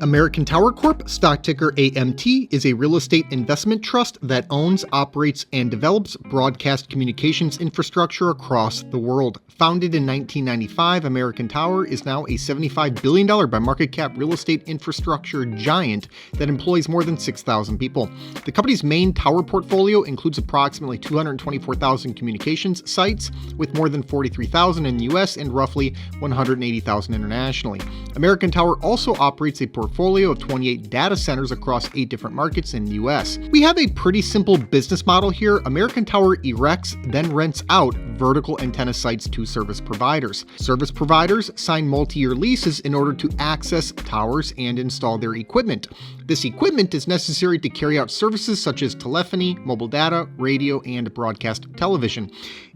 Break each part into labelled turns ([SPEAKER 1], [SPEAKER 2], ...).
[SPEAKER 1] American Tower Corp., stock ticker AMT, is a real estate investment trust that owns, operates, and develops broadcast communications infrastructure across the world. Founded in 1995, American Tower is now a $75 billion by market cap real estate infrastructure giant that employs more than 6,000 people. The company's main tower portfolio includes approximately 224,000 communications sites, with more than 43,000 in the US and roughly 180,000 internationally. American Tower also operates a portfolio of 28 data centers across 8 different markets in the US. We have a pretty simple business model here. American Tower erects, then rents out vertical antenna sites to service providers. Service providers sign multi-year leases in order to access towers and install their equipment. This equipment is necessary to carry out services such as telephony, mobile data, radio, and broadcast television.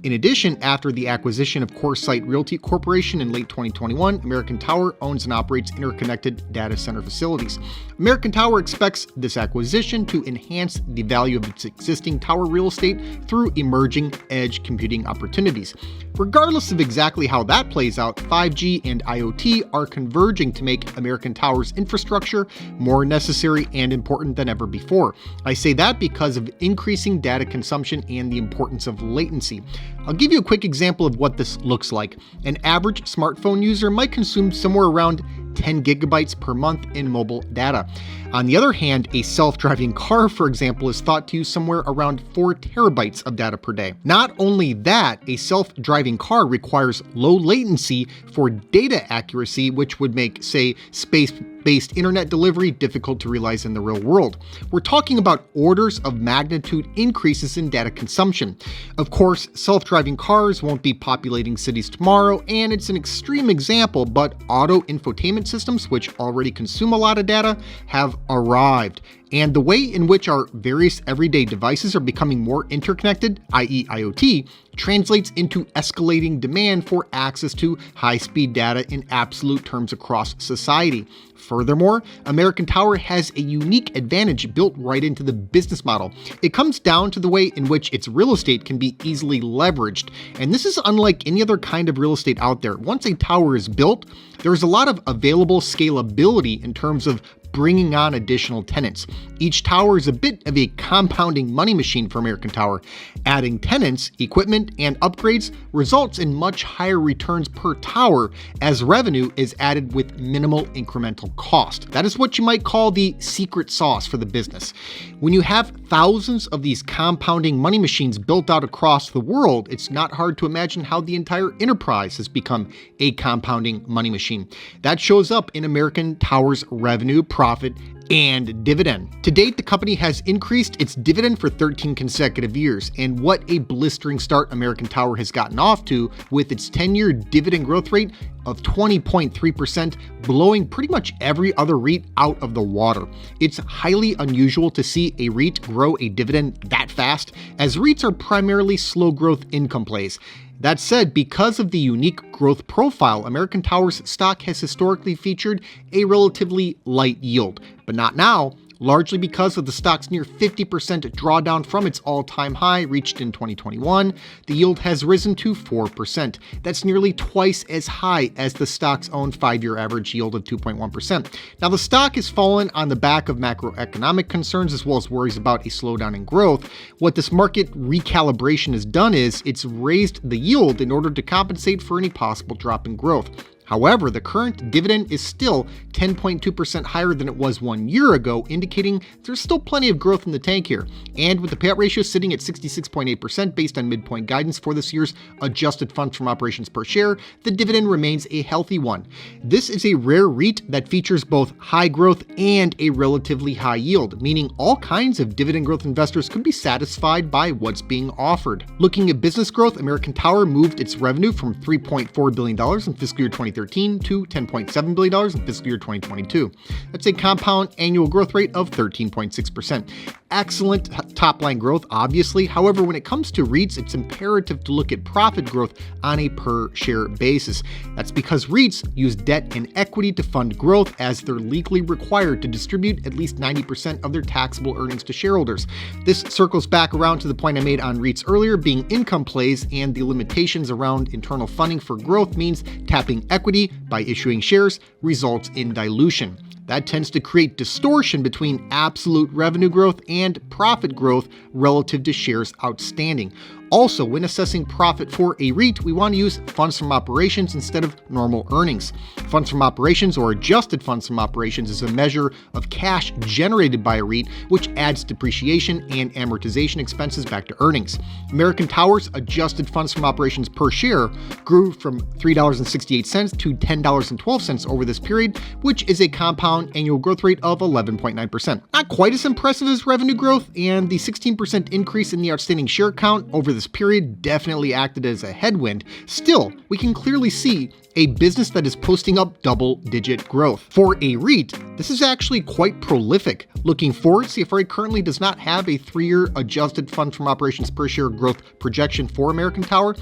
[SPEAKER 1] In addition, after the acquisition of CoreSite Realty Corporation in late 2021, American Tower owns and operates interconnected data center facilities. American Tower expects this acquisition to enhance the value of its existing tower real estate through emerging edge computing opportunities. Regardless of exactly how that plays out, 5G and IoT are converging to make American Tower's infrastructure more necessary and important than ever before. I say that because of increasing data consumption and the importance of latency. I'll give you a quick example of what this looks like. An average smartphone user might consume somewhere around 10 gigabytes per month in mobile data. On the other hand, a self-driving car, for example, is thought to use somewhere around 4 terabytes of data per day. Not only that, a self-driving car requires low latency for data accuracy, which would make, say, space-based internet delivery difficult to realize in the real world. We're talking about orders of magnitude increases in data consumption. Of course, self-driving cars won't be populating cities tomorrow, and it's an extreme example, but auto infotainment systems, which already consume a lot of data, have arrived. And the way in which our various everyday devices are becoming more interconnected, i.e. IoT, translates into escalating demand for access to high-speed data in absolute terms across society. Furthermore, American Tower has a unique advantage built right into the business model. It comes down to the way in which its real estate can be easily leveraged. And this is unlike any other kind of real estate out there. Once a tower is built, there is a lot of available scalability in terms of bringing on additional tenants. Each tower is a bit of a compounding money machine for American Tower. Adding tenants, equipment, and upgrades results in much higher returns per tower as revenue is added with minimal incremental cost. That is what you might call the secret sauce for the business. When you have thousands of these compounding money machines built out across the world, it's not hard to imagine how the entire enterprise has become a compounding money machine. That shows up in American Tower's revenue, profit, and dividend. To date, the company has increased its dividend for 13 consecutive years, and what a blistering start American Tower has gotten off to, with its 10-year dividend growth rate of 20.3%, blowing pretty much every other REIT out of the water. It's highly unusual to see a REIT grow a dividend that fast, as REITs are primarily slow growth income plays. That said, because of the unique growth profile, American Tower's stock has historically featured a relatively light yield, but not now, largely because of the stock's near 50% drawdown from its all-time high reached in 2021. The yield has risen to 4%. That's nearly twice as high as the stock's own 5-year average yield of 2.1%. Now, the stock has fallen on the back of macroeconomic concerns as well as worries about a slowdown in growth. What this market recalibration has done is it's raised the yield in order to compensate for any possible drop in growth. However, the current dividend is still 10.2% higher than it was 1 year ago, indicating there's still plenty of growth in the tank here. And with the payout ratio sitting at 66.8% based on midpoint guidance for this year's adjusted funds from operations per share, the dividend remains a healthy one. This is a rare REIT that features both high growth and a relatively high yield, meaning all kinds of dividend growth investors could be satisfied by what's being offered. Looking at business growth, American Tower moved its revenue from $3.4 billion in fiscal year 2013 to $10.7 billion in fiscal year 2022. That's a compound annual growth rate of 13.6%. Excellent top-line growth, obviously. However, when it comes to REITs, it's imperative to look at profit growth on a per-share basis. That's because REITs use debt and equity to fund growth, as they're legally required to distribute at least 90% of their taxable earnings to shareholders. This circles back around to the point I made on REITs earlier, being income plays, and the limitations around internal funding for growth means tapping equity by issuing shares results in dilution. That tends to create distortion between absolute revenue growth and profit growth relative to shares outstanding. Also, when assessing profit for a REIT, we want to use funds from operations instead of normal earnings. Funds from operations, or adjusted funds from operations, is a measure of cash generated by a REIT, which adds depreciation and amortization expenses back to earnings. American Tower's adjusted funds from operations per share grew from $3.68 to $10.12 over this period, which is a compound annual growth rate of 11.9%. Not quite as impressive as revenue growth, and the 16% increase in the outstanding share count over this period definitely acted as a headwind. Still, we can clearly see a business that is posting up double-digit growth. For a REIT, this is actually quite prolific. Looking forward, CFRA currently does not have a 3-year adjusted fund from operations per share growth projection for American Tower.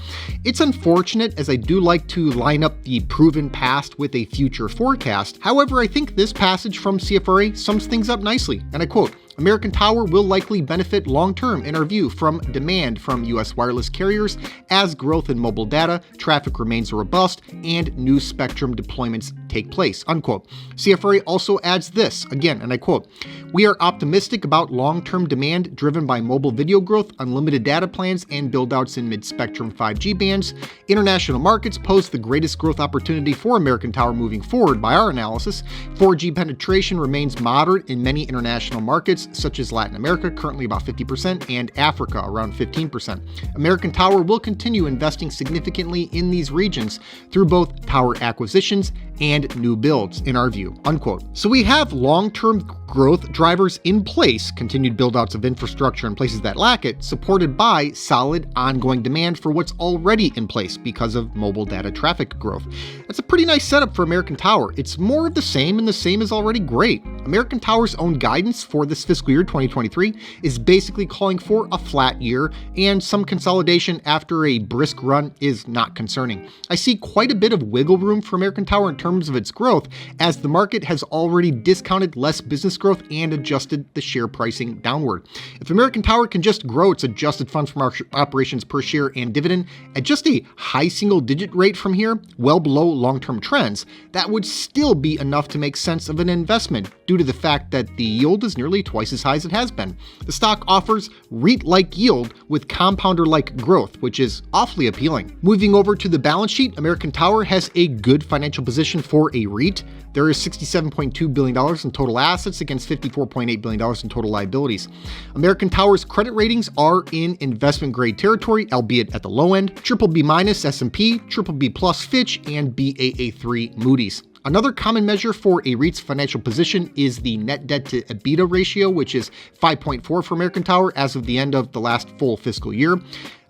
[SPEAKER 1] It's unfortunate, as I do like to line up the proven past with a future forecast. However, I think this passage from CFRA sums things up nicely, and I quote, "American Tower will likely benefit long-term, in our view, from demand from U.S. wireless carriers as growth in mobile data traffic remains robust and new spectrum deployments take place," unquote. CFRA also adds this, again, and I quote, "We are optimistic about long-term demand driven by mobile video growth, unlimited data plans, and build-outs in mid-spectrum 5G bands. International markets pose the greatest growth opportunity for American Tower moving forward by our analysis. 4G penetration remains moderate in many international markets, such as Latin America, currently about 50%, and Africa, around 15%. American Tower will continue investing significantly in these regions through both tower acquisitions and new builds, in our view," unquote. So we have long-term growth drivers in place, continued build-outs of infrastructure in places that lack it, supported by solid ongoing demand for what's already in place because of mobile data traffic growth. That's a pretty nice setup for American Tower. It's more of the same, and the same is already great. American Tower's own guidance for this fiscal year 2023 is basically calling for a flat year, and some consolidation after a brisk run is not concerning. I see quite a bit of wiggle room for American Tower in terms of its growth, as the market has already discounted less business growth and adjusted the share pricing downward. If American Tower can just grow its adjusted funds from operations per share and dividend at just a high single-digit rate from here, well below long-term trends, that would still be enough to make sense of an investment due to the fact that the yield is nearly twice as high as it has been. The stock offers REIT-like yield with compounder-like growth, which is awfully appealing. Moving over to the balance sheet, American Tower has a good financial position for a REIT. There is $67.2 billion in total assets against $54.8 billion in total liabilities. American Tower's credit ratings are in investment-grade territory, albeit at the low end: BBB- S&P, BBB+ Fitch, and Baa3 Moody's. Another common measure for a REIT's financial position is the net debt to EBITDA ratio, which is 5.4 for American Tower as of the end of the last full fiscal year.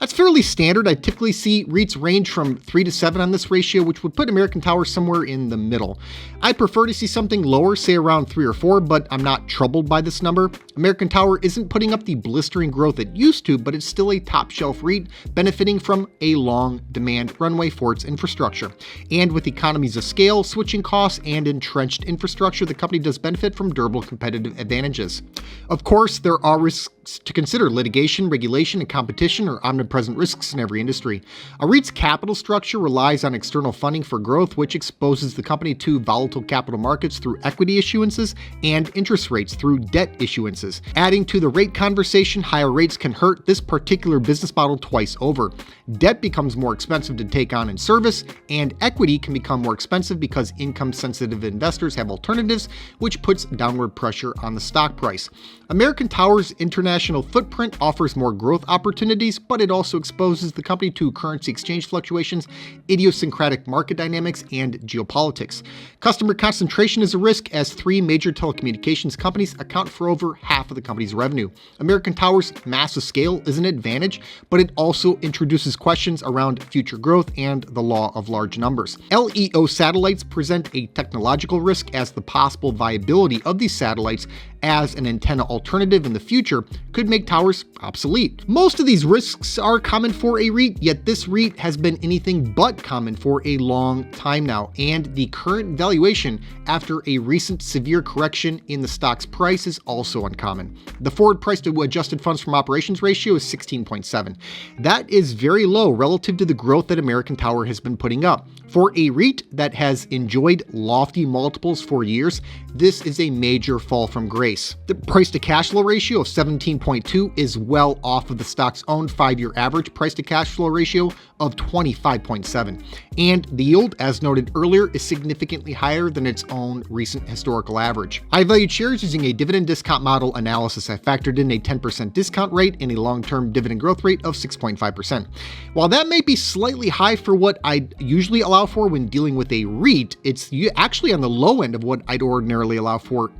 [SPEAKER 1] That's fairly standard. I typically see REITs range from 3 to 7 on this ratio, which would put American Tower somewhere in the middle. I prefer to see something lower, say around 3 or 4, but I'm not troubled by this number. American Tower isn't putting up the blistering growth it used to, but it's still a top-shelf REIT, benefiting from a long demand runway for its infrastructure. And with economies of scale, switching costs, and entrenched infrastructure, the company does benefit from durable competitive advantages. Of course, there are risks to consider: litigation, regulation, and competition are omnipresent risks in every industry. A REIT's capital structure relies on external funding for growth, which exposes the company to volatile capital markets through equity issuances and interest rates through debt issuances. Adding to the rate conversation, higher rates can hurt this particular business model twice over. Debt becomes more expensive to take on and service, and equity can become more expensive because income-sensitive investors have alternatives, which puts downward pressure on the stock price. American Tower's international footprint offers more growth opportunities, but it also exposes the company to currency exchange fluctuations, idiosyncratic market dynamics, and geopolitics. Customer concentration is a risk, as 3 major telecommunications companies account for over half of the company's revenue. American Tower's massive scale is an advantage, but it also introduces questions around future growth and the law of large numbers. LEO satellites present a technological risk, as the possible viability of these satellites as an antenna alternative in the future could make towers obsolete. Most of these risks are common for a REIT, yet this REIT has been anything but common for a long time now, and the current valuation after a recent severe correction in the stock's price is also uncommon. The forward price to adjusted funds from operations ratio is 16.7. That is very low relative to the growth that American Tower has been putting up. For a REIT that has enjoyed lofty multiples for years, this is a major fall from grace. The price to cash flow ratio of 17.2 is well off of the stock's own 5-year average price to cash flow ratio of 25.7. And the yield, as noted earlier, is significantly higher than its own recent historical average. I valued shares using a dividend discount model analysis. I factored in a 10% discount rate and a long-term dividend growth rate of 6.5%. While that may be slightly high for what I'd usually allow for when dealing with a REIT, it's actually on the low end of what I'd ordinarily allow for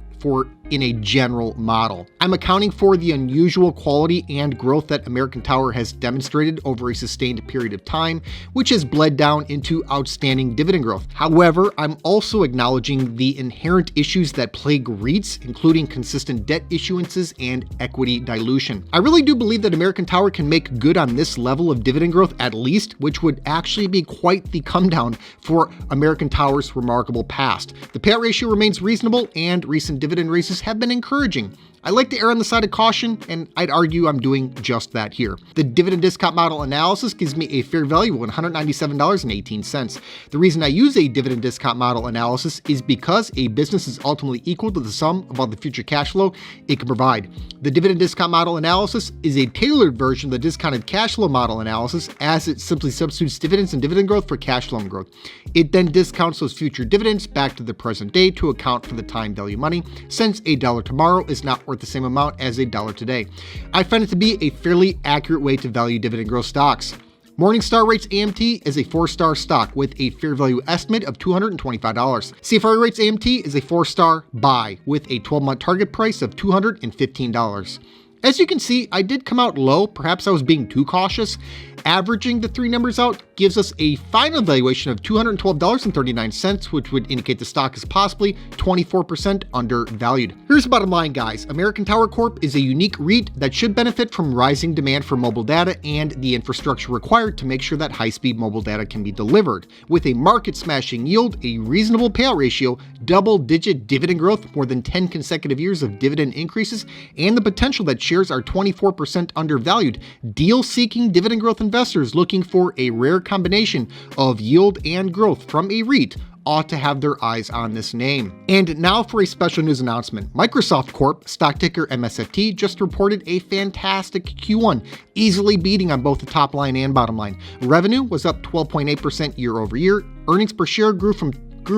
[SPEAKER 1] in a general model. I'm accounting for the unusual quality and growth that American Tower has demonstrated over a sustained period of time, which has bled down into outstanding dividend growth. However, I'm also acknowledging the inherent issues that plague REITs, including consistent debt issuances and equity dilution. I really do believe that American Tower can make good on this level of dividend growth at least, which would actually be quite the come down for American Tower's remarkable past. The payout ratio remains reasonable, and recent dividend raises have been encouraging. I like to err on the side of caution, and I'd argue I'm doing just that here. The dividend discount model analysis gives me a fair value of $197.18. The reason I use a dividend discount model analysis is because a business is ultimately equal to the sum of all the future cash flow it can provide. The dividend discount model analysis is a tailored version of the discounted cash flow model analysis, as it simply substitutes dividends and dividend growth for cash flow growth. It then discounts those future dividends back to the present day to account for the time value money, since a dollar tomorrow is not worth the same amount as a dollar today. I find it to be a fairly accurate way to value dividend growth stocks. Morningstar rates AMT as a 4-star stock with a fair value estimate of $225. CFRE rates AMT as a 4-star buy with a 12-month target price of $215. As you can see, I did come out low. Perhaps I was being too cautious. Averaging the three numbers out gives us a final valuation of $212.39, which would indicate the stock is possibly 24% undervalued. Here's the bottom line, guys. American Tower Corp is a unique REIT that should benefit from rising demand for mobile data and the infrastructure required to make sure that high-speed mobile data can be delivered. With a market-smashing yield, a reasonable payout ratio, double-digit dividend growth, more than 10 consecutive years of dividend increases, and the potential that shares are 24% undervalued, deal-seeking dividend growth investors looking for a rare combination of yield and growth from a REIT ought to have their eyes on this name. And now for a special news announcement. Microsoft Corp, stock ticker MSFT, just reported a fantastic Q1, easily beating on both the top line and bottom line. Revenue was up 12.8% year over year. Earnings per share grew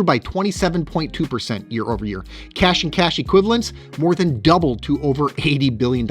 [SPEAKER 1] by 27.2% year over year. Cash and cash equivalents more than doubled to over $80 billion.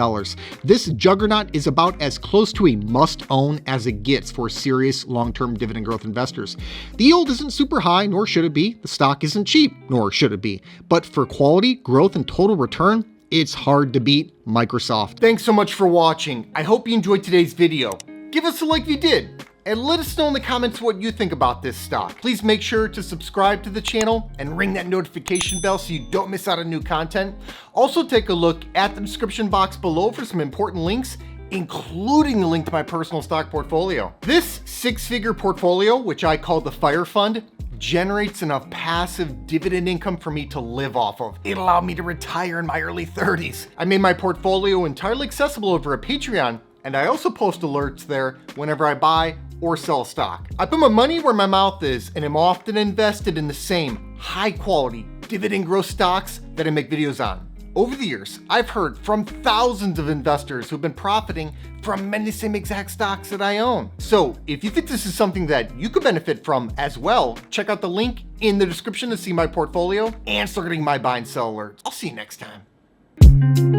[SPEAKER 1] This juggernaut is about as close to a must-own as it gets for serious long-term dividend growth investors. The yield isn't super high, nor should it be. The stock isn't cheap, nor should it be. But for quality, growth, and total return, it's hard to beat Microsoft. Thanks so much for watching. I hope you enjoyed today's video. Give us a like if you did. And let us know in the comments what you think about this stock. Please make sure to subscribe to the channel and ring that notification bell so you don't miss out on new content. Also take a look at the description box below for some important links, including the link to my personal stock portfolio. This 6-figure portfolio, which I call the Fire Fund, generates enough passive dividend income for me to live off of. It allowed me to retire in my early 30s. I made my portfolio entirely accessible over a Patreon, and I also post alerts there whenever I buy or sell stock. I put my money where my mouth is and am often invested in the same high quality dividend growth stocks that I make videos on. Over the years, I've heard from thousands of investors who've been profiting from many of the same exact stocks that I own. So if you think this is something that you could benefit from as well, check out the link in the description to see my portfolio and start getting my buy and sell alerts. I'll see you next time.